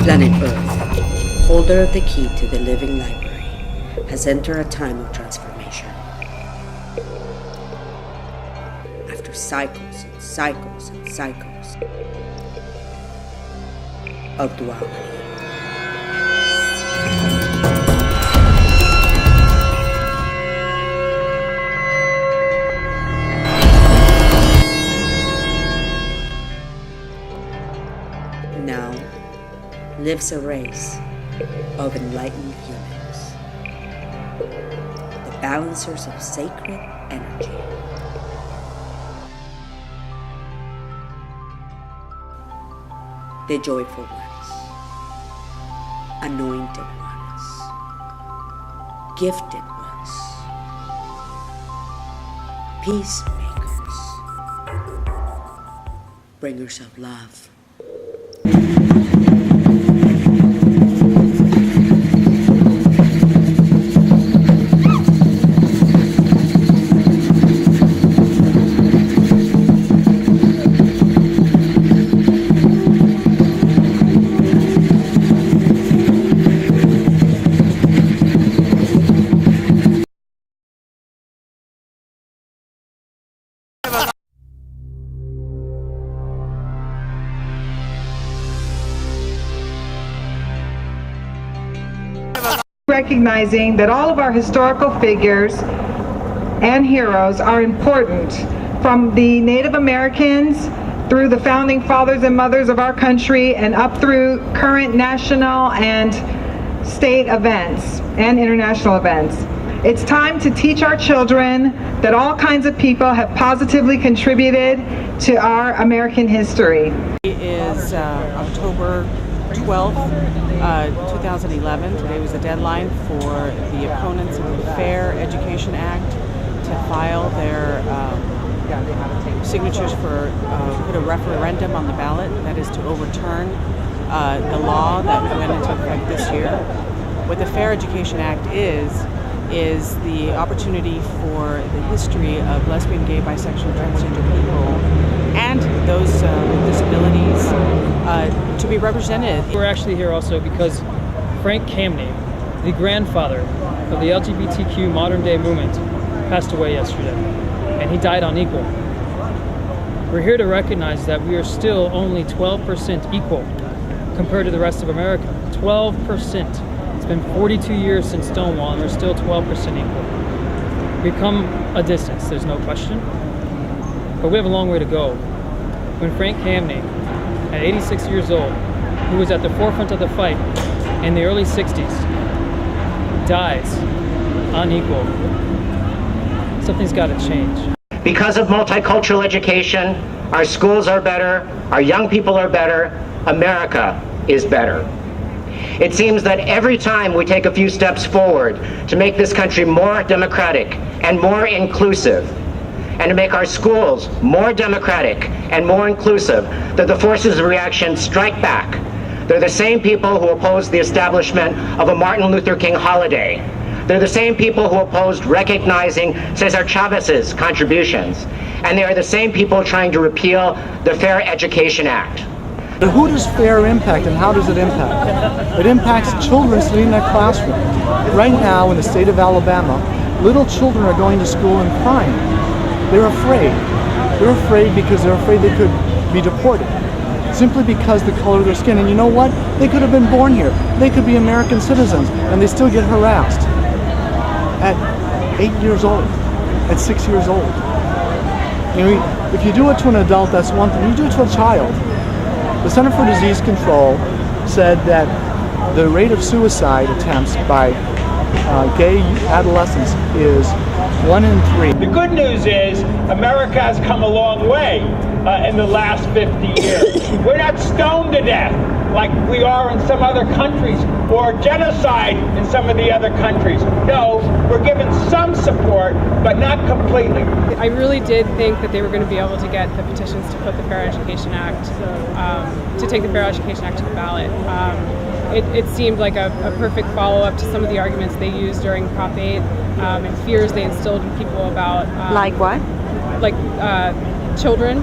Planet Earth, holder of the key to the living library, has entered a time of transformation. After cycles and cycles and cycles of duality. Now lives a race of enlightened humans, the balancers of sacred energy. The joyful ones, anointed ones, gifted ones, peacemakers, bringers of love. Recognizing that all of our historical figures and heroes are important, from the Native Americans through the founding fathers and mothers of our country and up through current national and state events and international events. It's time to teach our children that all kinds of people have positively contributed to our American history. It is October 12th, 2011. Today was the deadline for the opponents of the Fair Education Act to file their signatures for put a referendum on the ballot, that is to overturn the law that went into effect this year. What the Fair Education Act is the opportunity for the history of lesbian, gay, bisexual, transgender people and those with disabilities to be represented. We're actually here also because Frank Kameny, the grandfather of the LGBTQ modern day movement, passed away yesterday, and he died unequal. We're here to recognize that we are still only 12% equal compared to the rest of America. 12%. It's been 42 years since Stonewall, and we're still 12% equal. We've come a distance, there's no question, but we have a long way to go. When Frank Kameny, at 86 years old, who was at the forefront of the fight in the early 60s, dies unequal, something's got to change. Because of multicultural education, our schools are better, our young people are better, America is better. It seems that every time we take a few steps forward to make this country more democratic and more inclusive, and to make our schools more democratic and more inclusive, that the forces of reaction strike back. They're the same people who opposed the establishment of a Martin Luther King holiday. They're the same people who opposed recognizing Cesar Chavez's contributions. And they are the same people trying to repeal the Fair Education Act. Who does FAIR impact, and how does it impact? It impacts children sitting in their classroom. Right now in the state of Alabama, little children are going to school and crying. They're afraid. They're afraid because they're afraid they could be deported, simply because the color of their skin. And you know what? They could have been born here. They could be American citizens, and they still get harassed. At 8 years old, at 6 years old. You know, if you do it to an adult, that's one thing. You do it to a child. The Center for Disease Control said that the rate of suicide attempts by gay adolescents is 1 in 3. The good news is America has come a long way in the last 50 years. We're not stoned to death like we are in some other countries, or genocide in some of the other countries. No, we're given some support, but not completely. I really did think that they were going to be able to get the petitions to put the Fair Education Act, to take the Fair Education Act to the ballot. It seemed like a perfect follow-up to some of the arguments they used during Prop 8 and fears they instilled in people about... like what? Like children,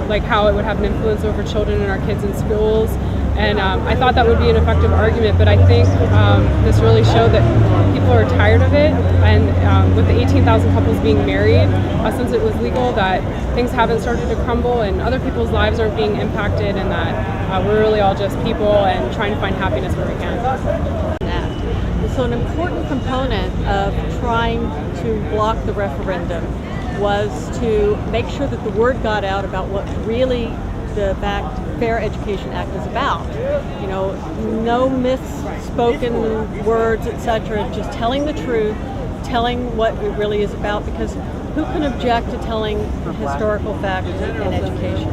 like how it would have an influence over children and our kids in schools. And I thought that would be an effective argument, but I think this really showed that people are tired of it. And with the 18,000 couples being married, since it was legal, that things haven't started to crumble and other people's lives aren't being impacted, and that we're really all just people and trying to find happiness where we can. So an important component of trying to block the referendum was to make sure that the word got out about what really the Fair Education Act is about. You know, no misspoken words, etc. Just telling the truth, telling what it really is about, because who can object to telling historical facts in education?